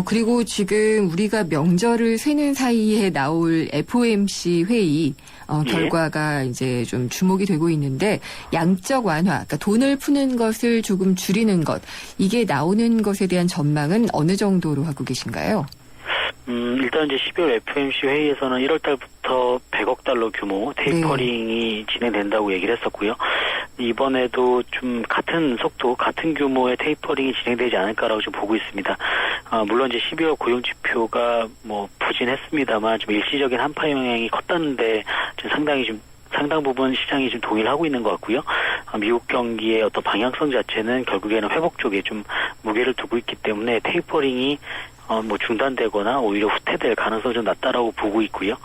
그리고 지금 우리가 명절을 세는 사이에 나올 FOMC 회의 결과가 이제 좀 주목이 되고 있는데 양적 완화, 그러니까 돈을 푸는 것을 조금 줄이는 것 이게 나오는 것에 대한 전망은 어느 정도로 하고 계신가요? 일단 이제 12월 FOMC 회의에서는 1월 달부터 100억 달러 규모 테이퍼링이 진행된다고 얘기를 했었고요. 이번에도 좀 같은 속도, 같은 규모의 테이퍼링이 진행되지 않을까라고 좀 보고 있습니다. 물론 이제 12월 고용 지표가 뭐 부진했습니다만 좀 일시적인 한파 영향이 컸다는데 좀 상당히 좀 상당 부분 시장이 좀 동의를 하고 있는 것 같고요. 미국 경기의 어떤 방향성 자체는 결국에는 회복 쪽에 좀 무게를 두고 있기 때문에 테이퍼링이 뭐 중단되거나 오히려 후퇴될 가능성이 좀 낮다라고 보고 있고요.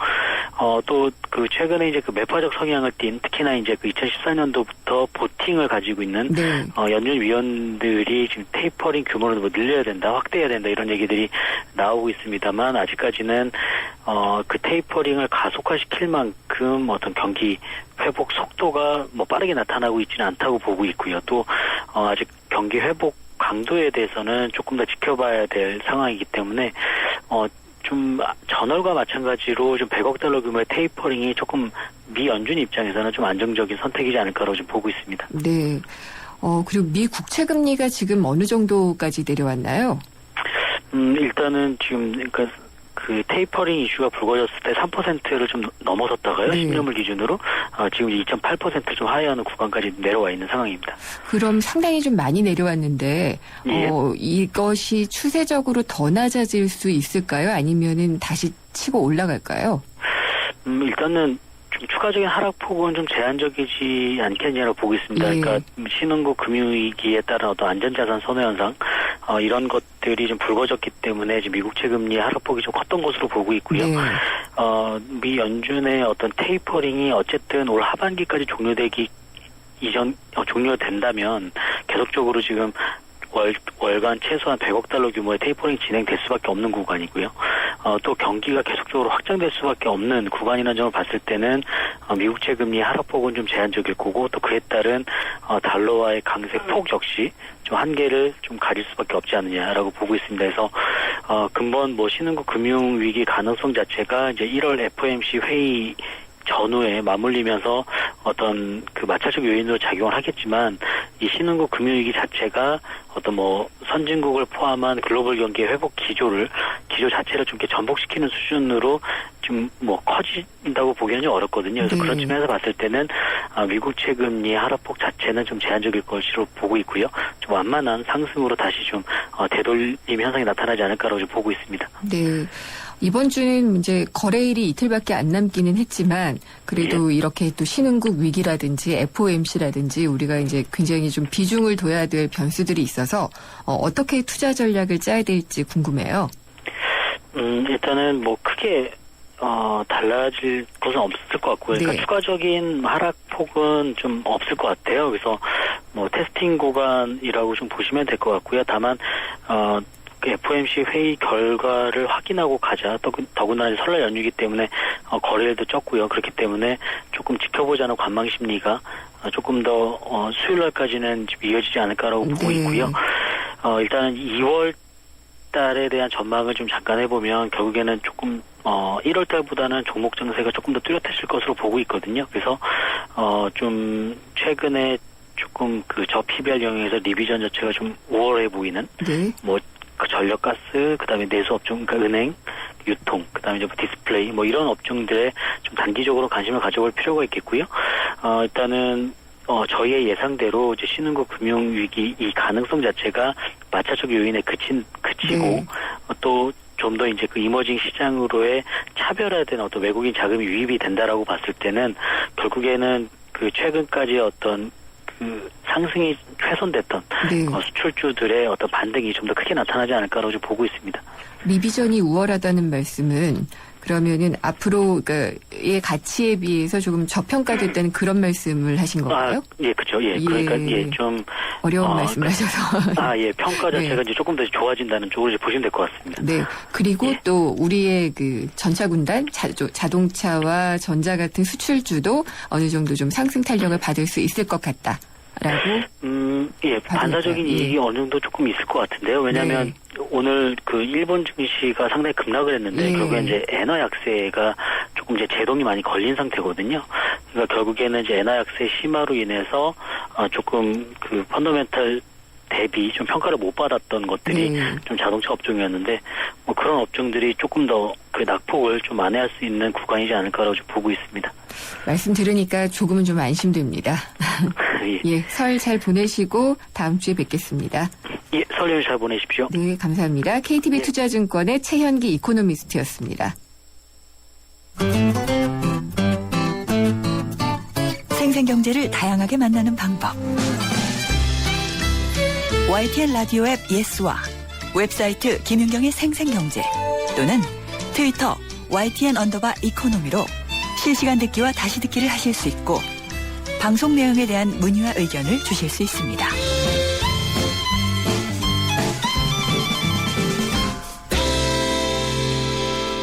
또 그 최근에 이제 그 매파적 성향을 띈 특히나 이제 그 2014년도부터 보팅을 가지고 있는 네. 연준 위원들이 지금 테이퍼링 규모를 뭐 늘려야 된다, 확대해야 된다 이런 얘기들이 나오고 있습니다만 아직까지는 그 테이퍼링을 가속화시킬 만큼 어떤 경기 회복 속도가 뭐 빠르게 나타나고 있지는 않다고 보고 있고요. 또 아직 경기 회복 강도에 대해서는 조금 더 지켜봐야 될 상황이기 때문에 좀 전월과 마찬가지로 좀 100억 달러 규모의 테이퍼링이 조금 미 연준 입장에서는 좀 안정적인 선택이지 않을까라고 좀 보고 있습니다. 네. 그리고 미 국채 금리가 지금 어느 정도까지 내려왔나요? 일단은 지금 그러니까 그 테이퍼링 이슈가 불거졌을 때 3%를 좀 넘어섰다가요. 네. 10년물 기준으로 지금 2.8% 좀 하회하는 구간까지 내려와 있는 상황입니다. 그럼 상당히 좀 많이 내려왔는데 예. 이것이 추세적으로 더 낮아질 수 있을까요? 아니면은 다시 치고 올라갈까요? 일단은 좀 추가적인 하락폭은 좀 제한적이지 않겠냐고 보고 있습니다. 예. 그러니까 신흥국 금융위기에 따른 어떤 안전자산 선호 현상 이런 것들이 좀 불거졌기 때문에 지금 미국 채금리의 하락폭이 좀 컸던 것으로 보고 있고요. 네. 미 연준의 어떤 테이퍼링이 어쨌든 올 하반기까지 종료된다면 계속적으로 지금 월간 최소한 100억 달러 규모의 테이퍼링이 진행될 수밖에 없는 구간이고요. 또 경기가 계속적으로 확장될 수밖에 없는 구간이라는 점을 봤을 때는 미국채 금리 하락폭은 좀 제한적일 거고 또 그에 따른 달러와의 강세 폭 역시 좀 한계를 좀 가릴 수밖에 없지 않느냐라고 보고 있습니다. 그래서 근본 뭐 신흥국 금융 위기 가능성 자체가 이제 1월 FOMC 회의 전후에 맞물리면서 어떤 그 마찰적 요인으로 작용을 하겠지만 이 신흥국 금융위기 자체가 어떤 뭐 선진국을 포함한 글로벌 경기 회복 기조 자체를 좀 이렇게 전복시키는 수준으로 좀 뭐 커진다고 보기는 좀 어렵거든요. 그래서 그런 측면에서 봤을 때는 미국 채금리 하락폭 자체는 좀 제한적일 것으로 보고 있고요. 좀 완만한 상승으로 다시 좀 되돌림 현상이 나타나지 않을까라고 좀 보고 있습니다. 네. 이번 주는 이제 거래일이 이틀밖에 안 남기는 했지만 그래도 이렇게 또 신흥국 위기라든지 FOMC라든지 우리가 이제 굉장히 좀 비중을 둬야 될 변수들이 있어서 어떻게 투자 전략을 짜야 될지 궁금해요. 일단은 뭐 크게 달라질 것은 없을 것 같고요. 그러니까 추가적인 하락폭은 좀 없을 것 같아요. 그래서 뭐 테스팅 구간이라고 좀 보시면 될 것 같고요. 다만 FOMC 회의 결과를 확인하고 가자. 더구나 설날 연휴이기 때문에 거래일도 적고요. 그렇기 때문에 조금 지켜보자는 관망 심리가 조금 더 수요일 날까지는 이어지지 않을까라고 보고 있고요. 일단은 2월 달에 대한 전망을 좀 잠깐 해보면 결국에는 조금 1월 달보다는 종목 장세가 조금 더 뚜렷해질 것으로 보고 있거든요. 그래서 좀 최근에 조금 그 저PBR 영역에서 리비전 자체가 좀 우월해 보이는 뭐 그 전력가스, 그다음에 내수 업종, 그러니까 은행, 유통, 그다음에 이제 뭐 디스플레이, 뭐 이런 업종들에 좀 단기적으로 관심을 가져볼 필요가 있겠고요. 일단은 저희의 예상대로 이제 신흥국 금융 위기 이 가능성 자체가 마찰적 요인에 그치고 또 좀 더 이제 그 이머징 시장으로의 차별화된 어떤 외국인 자금이 유입이 된다라고 봤을 때는 결국에는 그 최근까지 어떤 그 상승이 훼손됐던 수출주들의 어떤 반등이 좀 더 크게 나타나지 않을까라고 좀 보고 있습니다. 리비전이 우월하다는 말씀은 그러면은 앞으로의 가치에 비해서 조금 저평가됐다는 그런 말씀을 하신 건가요? 예, 그렇죠. 예, 그러니까 좀 어려운 말씀을 하셔서 평가 자체가 이제 조금 더 좋아진다는 쪽으로 이제 보시면 될 것 같습니다. 네, 그리고 또 우리의 그 전차군단 자동차와 전자 같은 수출주도 어느 정도 좀 상승 탄력을 받을 수 있을 것 같다. 라고? 반사적인 이익이 어느 정도 조금 있을 것 같은데요. 왜냐하면 오늘 그 일본 증시가 상당히 급락을 했는데 결국에 이제 엔화 약세가 조금 이제 제동이 많이 걸린 상태거든요. 그러니까 결국에는 이제 엔화 약세 심화로 인해서 조금 그 펀더멘탈 대비 좀 평가를 못 받았던 것들이 좀 자동차 업종이었는데 뭐 그런 업종들이 조금 더 그 낙폭을 좀 만회할 수 있는 구간이지 않을까라고 좀 보고 있습니다. 말씀 들으니까 조금은 좀 안심됩니다. 설 잘 보내시고 다음 주에 뵙겠습니다. 설 연휴 잘 보내십시오. 네, 감사합니다. KTB 투자증권의 최현기 이코노미스트였습니다. 생생경제를 다양하게 만나는 방법. YTN 라디오 앱 예스와 웹사이트 김윤경의 생생경제 또는 트위터 YTN_이코노미로 실시간 듣기와 다시 듣기를 하실 수 있고 방송 내용에 대한 문의와 의견을 주실 수 있습니다.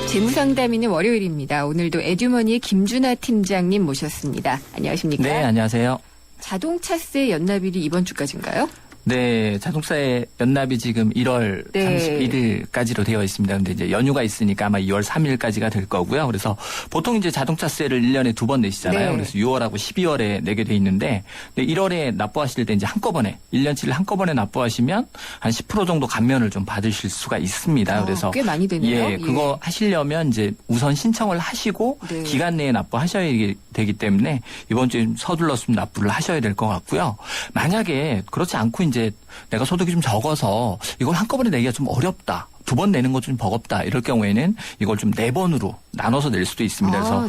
재무상담인은 월요일입니다. 오늘도 에듀머니의 김준하 팀장님 모셨습니다. 안녕하십니까? 네, 안녕하세요. 자동차세 연납일이 이번 주까지인가요? 네, 자동차의 연납이 지금 1월 31일까지로 되어 있습니다. 근데 이제 연휴가 있으니까 아마 2월 3일까지가 될 거고요. 그래서 보통 이제 자동차세를 1년에 2번 내시잖아요. 그래서 6월하고 12월에 내게 돼 있는데 1월에 납부하실 때 이제 한꺼번에 1년치를 한꺼번에 납부하시면 한 10% 정도 감면을 좀 받으실 수가 있습니다. 그래서 꽤 많이 되네요. 그거 하시려면 이제 우선 신청을 하시고 기간 내에 납부하셔야 되기 때문에 이번 주에 서둘러서 납부를 하셔야 될 것 같고요. 만약에 그렇지 않고 이제 내가 소득이 좀 적어서 이걸 한꺼번에 내기가 좀 어렵다. 2번 내는 것 좀 버겁다. 이럴 경우에는 이걸 좀 4번으로 나눠서 낼 수도 있습니다. 그래서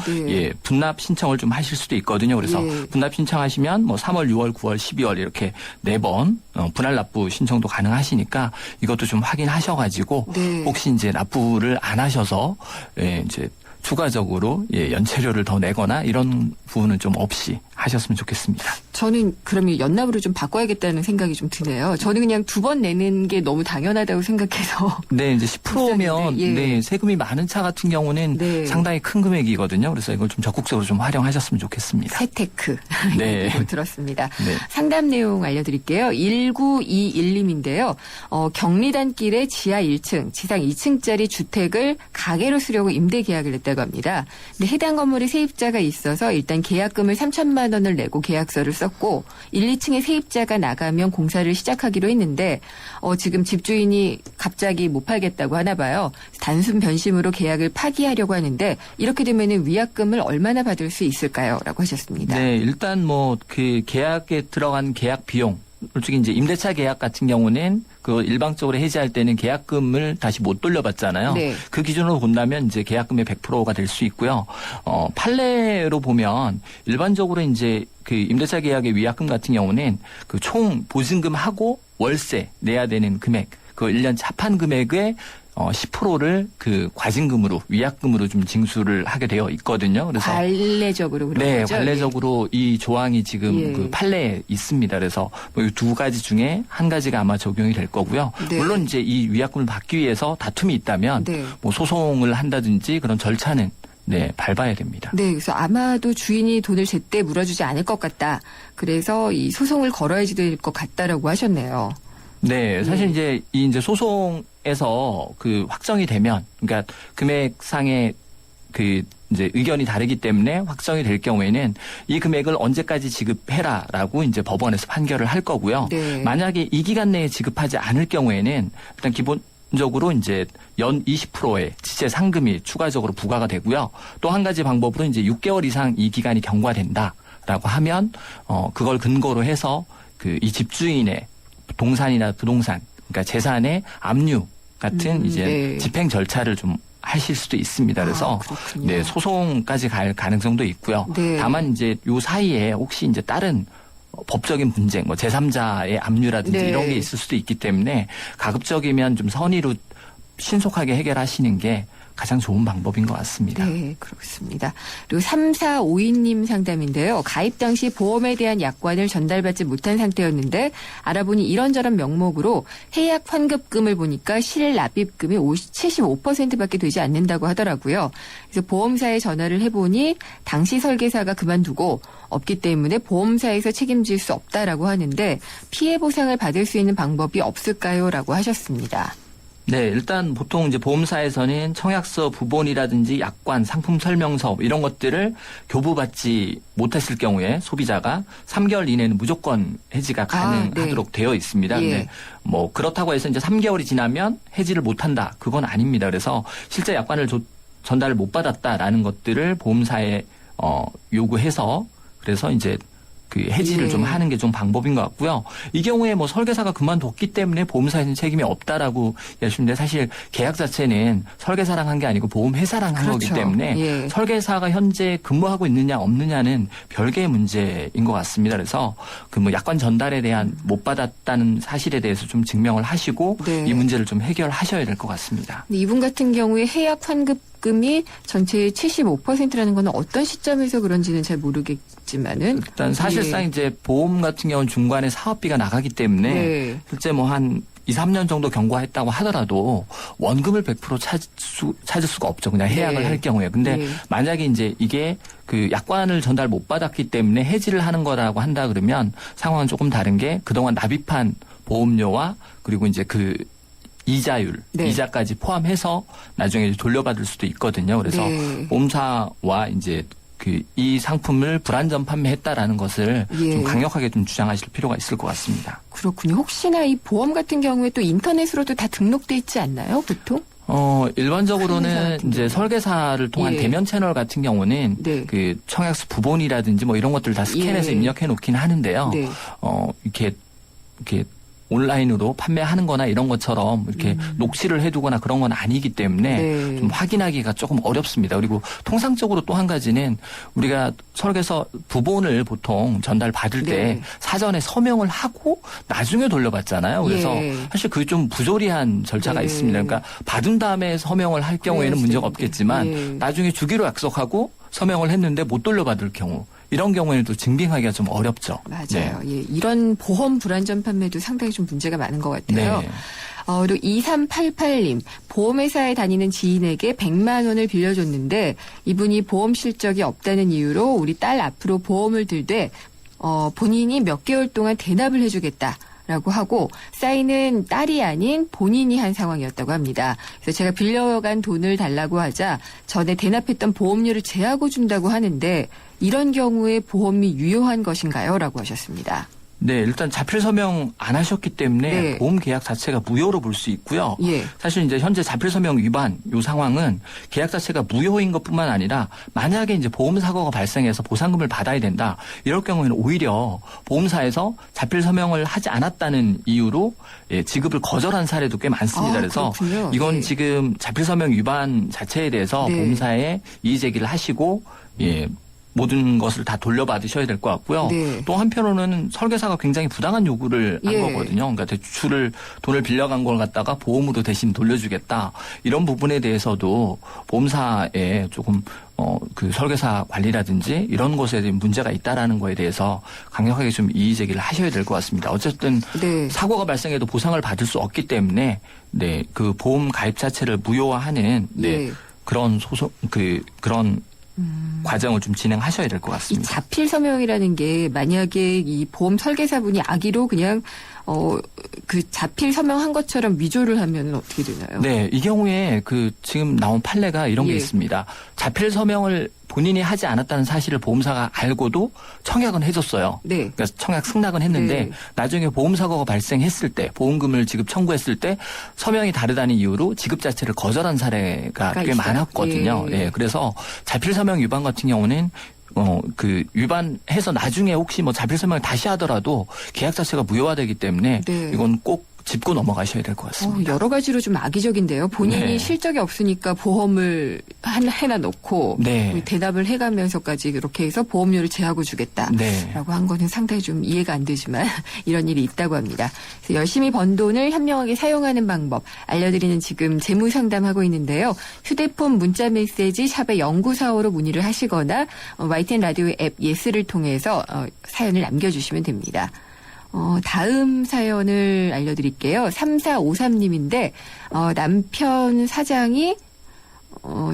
분납 신청을 좀 하실 수도 있거든요. 그래서 분납 신청하시면 뭐 3월, 6월, 9월, 12월 이렇게 4번 분할 납부 신청도 가능하시니까 이것도 좀 확인하셔가지고 혹시 이제 납부를 안 하셔서 이제 추가적으로 연체료를 더 내거나 이런 부분은 좀 없이 하셨으면 좋겠습니다. 저는 그러면 연납으로 좀 바꿔야겠다는 생각이 좀 드네요. 저는 그냥 2번 내는 게 너무 당연하다고 생각해서. 네, 이제 10%면 네, 세금이 많은 차 같은 경우는 상당히 큰 금액이거든요. 그래서 이걸 좀 적극적으로 좀 활용하셨으면 좋겠습니다. 세테크. 네. 들었습니다. 네. 상담 내용 알려드릴게요. 1921님인데요. 경리단길에 지하 1층, 지상 2층짜리 주택을 가게로 쓰려고 임대 계약을 냈다고 합니다. 근데 해당 건물에 세입자가 있어서 일단 계약금을 3천만 원을 내고 계약서를 썼고 1, 2층에 세입자가 나가면 공사를 시작하기로 했는데 지금 집주인이 갑자기 못 팔겠다고 하나 봐요. 단순 변심으로 계약을 파기하려고 하는데 이렇게 되면은 위약금을 얼마나 받을 수 있을까요? 라고 하셨습니다. 네, 일단 그 계약에 들어간 계약 비용, 솔직히 이제 임대차 계약 같은 경우는 그 일방적으로 해지할 때는 계약금을 다시 못 돌려받잖아요. 네. 그 기준으로 본다면 이제 계약금의 100%가 될 수 있고요. 판례로 보면 일반적으로 이제 그 임대차 계약의 위약금 같은 경우는 그 총 보증금하고 월세 내야 되는 금액, 그 1년 차판 금액의 10%를 그 과징금으로 위약금으로 좀 징수를 하게 되어 있거든요. 그래서 관례적으로 그런 네, 거죠? 관례적으로 이 조항이 지금 그 판례에 있습니다. 그래서 뭐 이 2가지 중에 한 가지가 아마 적용이 될 거고요. 네. 물론 이제 이 위약금을 받기 위해서 다툼이 있다면 뭐 소송을 한다든지 그런 절차는 밟아야 됩니다. 네, 그래서 아마도 주인이 돈을 제때 물어주지 않을 것 같다. 그래서 이 소송을 걸어야지 될 것 같다라고 하셨네요. 네, 사실 이제 소송에서 그 확정이 되면, 그러니까 금액상의 그 이제 의견이 다르기 때문에 확정이 될 경우에는 이 금액을 언제까지 지급해라라고 이제 법원에서 판결을 할 거고요. 네. 만약에 이 기간 내에 지급하지 않을 경우에는 일단 기본적으로 이제 연 20%의 지체 상금이 추가적으로 부과가 되고요. 또 한 가지 방법으로 이제 6개월 이상 이 기간이 경과된다라고 하면 그걸 근거로 해서 그 이 집주인의 동산이나 부동산, 그러니까 재산의 압류 같은 이제 집행 절차를 좀 하실 수도 있습니다. 그래서 소송까지 갈 가능성도 있고요. 다만 이제 요 사이에 혹시 이제 다른 법적인 분쟁, 뭐 제3자의 압류라든지 이런 게 있을 수도 있기 때문에 가급적이면 좀 선의로 신속하게 해결하시는 게 가장 좋은 방법인 것 같습니다. 네, 그렇습니다. 그리고 3452님 상담인데요. 가입 당시 보험에 대한 약관을 전달받지 못한 상태였는데 알아보니 이런저런 명목으로 해약 환급금을 보니까 실납입금이 75%밖에 되지 않는다고 하더라고요. 그래서 보험사에 전화를 해보니 당시 설계사가 그만두고 없기 때문에 보험사에서 책임질 수 없다라고 하는데 피해 보상을 받을 수 있는 방법이 없을까요? 라고 하셨습니다. 네, 일단 보통 이제 보험사에서는 청약서 부본이라든지 약관, 상품 설명서 이런 것들을 교부받지 못했을 경우에 소비자가 3개월 이내는 무조건 해지가 가능하도록 되어 있습니다. 근데 뭐 그렇다고 해서 이제 3개월이 지나면 해지를 못한다. 그건 아닙니다. 그래서 실제 약관을 전달을 못 받았다라는 것들을 보험사에 요구해서 그래서 이제 그 해지를 좀 하는 게 좀 방법인 것 같고요. 이 경우에 뭐 설계사가 그만뒀기 때문에 보험사에는 책임이 없다라고 얘기하시는데 사실 계약 자체는 설계사랑 한 게 아니고 보험회사랑 한 거기 때문에 설계사가 현재 근무하고 있느냐 없느냐는 별개의 문제인 것 같습니다. 그래서 그 뭐 약관 전달에 대한 못 받았다는 사실에 대해서 좀 증명을 하시고 이 문제를 좀 해결하셔야 될 것 같습니다. 이분 같은 경우에 해약 환급금이 전체의 75%라는 건 어떤 시점에서 그런지는 잘 모르겠지만은 일단 사실상 이제 보험 같은 경우는 중간에 사업비가 나가기 때문에 실제 뭐 한 2, 3년 정도 경과했다고 하더라도 원금을 100% 찾을 수가 없죠. 그냥 해약을 할 경우에. 근데 만약에 이제 이게 그 약관을 전달 못 받았기 때문에 해지를 하는 거라고 한다 그러면 상황은 조금 다른 게 그동안 납입한 보험료와 그리고 이제 그 이자율, 이자까지 포함해서 나중에 돌려받을 수도 있거든요. 그래서 보험사와 이제 이 상품을 불안전 판매했다라는 것을 좀 강력하게 좀 주장하실 필요가 있을 것 같습니다. 그렇군요. 혹시나 이 보험 같은 경우에 또 인터넷으로도 다 등록돼 있지 않나요, 보통? 일반적으로는 이제 설계사를 통한 대면 채널 같은 경우는 그 청약서 부본이라든지 뭐 이런 것들 다 스캔해서 입력해 놓긴 하는데요. 이렇게 온라인으로 판매하는 거나 이런 것처럼 이렇게 녹취를 해두거나 그런 건 아니기 때문에 네. 좀 확인하기가 조금 어렵습니다. 그리고 통상적으로 또 한 가지는 우리가 설계서 부본을 보통 전달 받을 때 네. 사전에 서명을 하고 나중에 돌려받잖아요. 그래서 예. 사실 그게 좀 부조리한 절차가 네. 있습니다. 그러니까 받은 다음에 서명을 할 경우에는 문제가 없겠지만 예. 나중에 주기로 약속하고 서명을 했는데 못 돌려받을 경우 이런 경우에는 또 증빙하기가 좀 어렵죠. 맞아요. 예, 이런 보험 불안전 판매도 상당히 좀 문제가 많은 것 같아요. 네. 그리고 2388님, 보험회사에 다니는 지인에게 100만 원을 빌려줬는데 이분이 보험 실적이 없다는 이유로 우리 딸 앞으로 보험을 들되 본인이 몇 개월 동안 대납을 해주겠다. 라고 하고 사인은 딸이 아닌 본인이 한 상황이었다고 합니다. 그래서 제가 빌려간 돈을 달라고 하자 전에 대납했던 보험료를 제하고 준다고 하는데 이런 경우에 보험이 유효한 것인가요? 라고 하셨습니다. 네, 일단 자필 서명 안 하셨기 때문에 네. 보험 계약 자체가 무효로 볼 수 있고요. 예. 사실 이제 현재 자필 서명 위반 요 상황은 계약 자체가 무효인 것뿐만 아니라 만약에 이제 보험 사고가 발생해서 보상금을 받아야 된다. 이럴 경우에는 오히려 보험사에서 자필 서명을 하지 않았다는 이유로 지급을 거절한 사례도 꽤 많습니다. 그래서 그렇군요. 이건 네. 지금 자필 서명 위반 자체에 대해서 네. 보험사에 이의 제기를 하시고 모든 것을 다 돌려받으셔야 될 것 같고요. 네. 또 한편으로는 설계사가 굉장히 부당한 요구를 한 예. 거거든요. 그러니까 돈을 빌려간 걸 갖다가 보험으로 대신 돌려주겠다. 이런 부분에 대해서도 보험사에 조금 그 설계사 관리라든지 이런 것에 대한 문제가 있다라는 거에 대해서 강력하게 좀 이의 제기를 하셔야 될 것 같습니다. 어쨌든 네. 사고가 발생해도 보상을 받을 수 없기 때문에 그 보험 가입 자체를 무효화하는 예. 그런 그런 과정을 좀 진행하셔야 될 것 이 같습니다. 자필 서명이라는 게 만약에 이 보험 설계사분이 악의로 그냥 그 자필 서명한 것처럼 위조를 하면 어떻게 되나요? 네, 이 경우에 지금 나온 판례가 이런 게 예. 있습니다. 자필 서명을 본인이 하지 않았다는 사실을 보험사가 알고도 청약은 해줬어요. 네. 그러니까 청약 승낙은 했는데 네. 나중에 보험 사고가 발생했을 때 보험금을 지급 청구했을 때 서명이 다르다는 이유로 지급 자체를 거절한 사례가 꽤 있어요? 많았거든요. 예. 네, 그래서 자필 서명 위반 같은 경우는 위반해서 나중에 혹시 자필 서명을 다시 하더라도 계약 자체가 무효화되기 때문에 네. 이건 꼭 짚고 넘어가셔야 될 것 같습니다. 여러 가지로 좀 악의적인데요. 본인이 네. 실적이 없으니까 보험을 해나 놓고 네. 대답을 해가면서까지 이렇게 해서 보험료를 제하고 주겠다라고 네. 한 거는 상당히 좀 이해가 안 되지만 이런 일이 있다고 합니다. 그래서 열심히 번 돈을 현명하게 사용하는 방법 알려드리는 지금 재무 상담하고 있는데요. 휴대폰 문자 메시지 샵의 0945로 문의를 하시거나 YTN 라디오 앱 예스를 통해서 사연을 남겨주시면 됩니다. 다음 사연을 알려드릴게요. 3453님인데, 남편 사장이,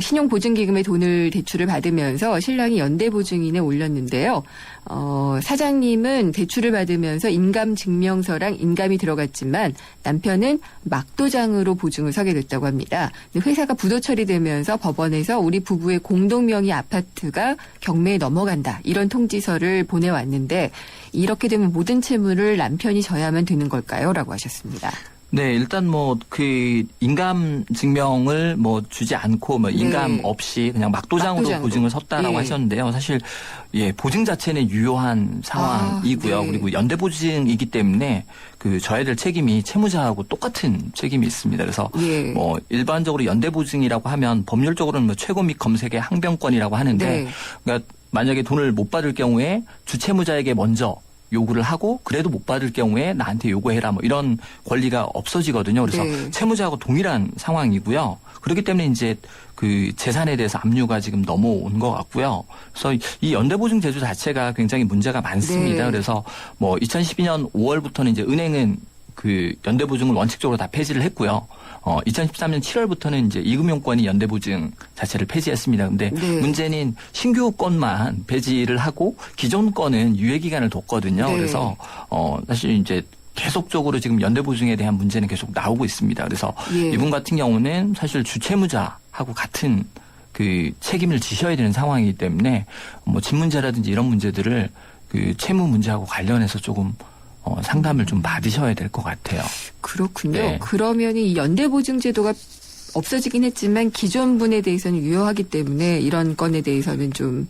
신용보증기금의 돈을 대출을 받으면서 신랑이 연대보증인에 올렸는데요. 사장님은 대출을 받으면서 인감증명서랑 인감이 들어갔지만 남편은 막도장으로 보증을 서게 됐다고 합니다. 회사가 부도 처리되면서 법원에서 우리 부부의 공동명의 아파트가 경매에 넘어간다. 이런 통지서를 보내왔는데 이렇게 되면 모든 채무를 남편이 져야만 되는 걸까요? 라고 하셨습니다. 네, 일단 인감 증명을 주지 않고 인감 네. 없이 그냥 막도장으로 보증을 섰다라고 예. 하셨는데요. 사실 보증 자체는 유효한 상황이고요. 네. 그리고 연대 보증이기 때문에 져야 될 책임이 채무자하고 똑같은 책임이 있습니다. 그래서 예. 일반적으로 연대 보증이라고 하면 법률적으로는 최고 및 검색의 항변권이라고 하는데 네. 그러니까 만약에 돈을 못 받을 경우에 주채무자에게 먼저 요구를 하고 그래도 못 받을 경우에 나한테 요구해라 이런 권리가 없어지거든요. 그래서 네. 채무자하고 동일한 상황이고요. 그렇기 때문에 이제 재산에 대해서 압류가 지금 넘어온 것 같고요. 그래서 이 연대보증 제도 자체가 굉장히 문제가 많습니다. 네. 그래서 2012년 5월부터는 이제 은행은 연대보증을 원칙적으로 다 폐지를 했고요. 2013년 7월부터는 이제 이금융권이 연대보증 자체를 폐지했습니다. 근데 네. 문제는 신규 건만 폐지를 하고 기존 건은 유예 기간을 뒀거든요. 네. 그래서 사실 이제 계속적으로 지금 연대보증에 대한 문제는 계속 나오고 있습니다. 그래서 예. 이분 같은 경우는 사실 주채무자하고 같은 책임을 지셔야 되는 상황이기 때문에 집 문제라든지 이런 문제들을 채무 문제하고 관련해서 조금 상담을 좀 받으셔야 될 것 같아요. 그렇군요. 네. 그러면 이 연대보증제도가 없어지긴 했지만 기존 분에 대해서는 유효하기 때문에 이런 건에 대해서는 좀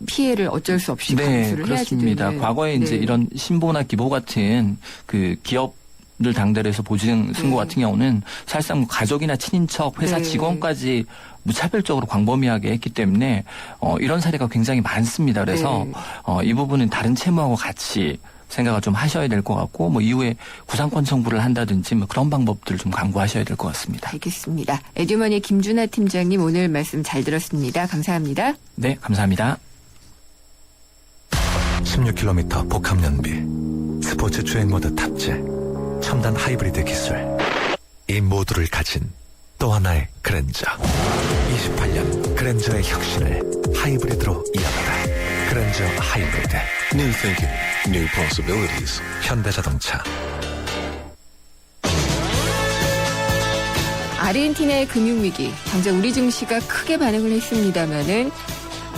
피해를 어쩔 수 없이 감수를 해야지 그렇습니다. 되는. 과거에 이제 네. 이런 신보나 기보 같은 기업 들 당대로 해서 보증 신고 같은 경우는 사실상 가족이나 친인척, 회사 직원까지 무차별적으로 광범위하게 했기 때문에 이런 사례가 굉장히 많습니다. 그래서 이 부분은 다른 채무하고 같이 생각을 좀 하셔야 될 것 같고 뭐 이후에 구상권 청구를 한다든지 뭐 그런 방법들을 좀 강구하셔야 될 것 같습니다. 알겠습니다. 에듀머니 김준하 팀장님 오늘 말씀 잘 들었습니다. 감사합니다. 네, 감사합니다. 16km 복합 연비, 스포츠 주행 모드 탑재, 첨단 하이브리드 기술. 이 모두를 가진 또 하나의 그랜저. 28년 그랜저의 혁신을 하이브리드로 이어가다. 그랜저 하이브리드. New thinking, new possibilities. 현대자동차. 아르헨티나의 금융위기, 당장 우리 증시가 크게 반응을 했습니다마는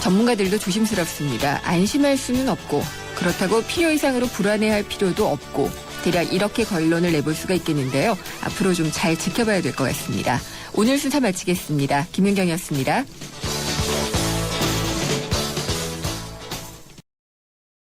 전문가들도 조심스럽습니다. 안심할 수는 없고 그렇다고 필요 이상으로 불안해할 필요도 없고 대략 이렇게 결론을 내볼 수가 있겠는데요. 앞으로 좀 잘 지켜봐야 될 것 같습니다. 오늘 순서 마치겠습니다. 김윤경이었습니다.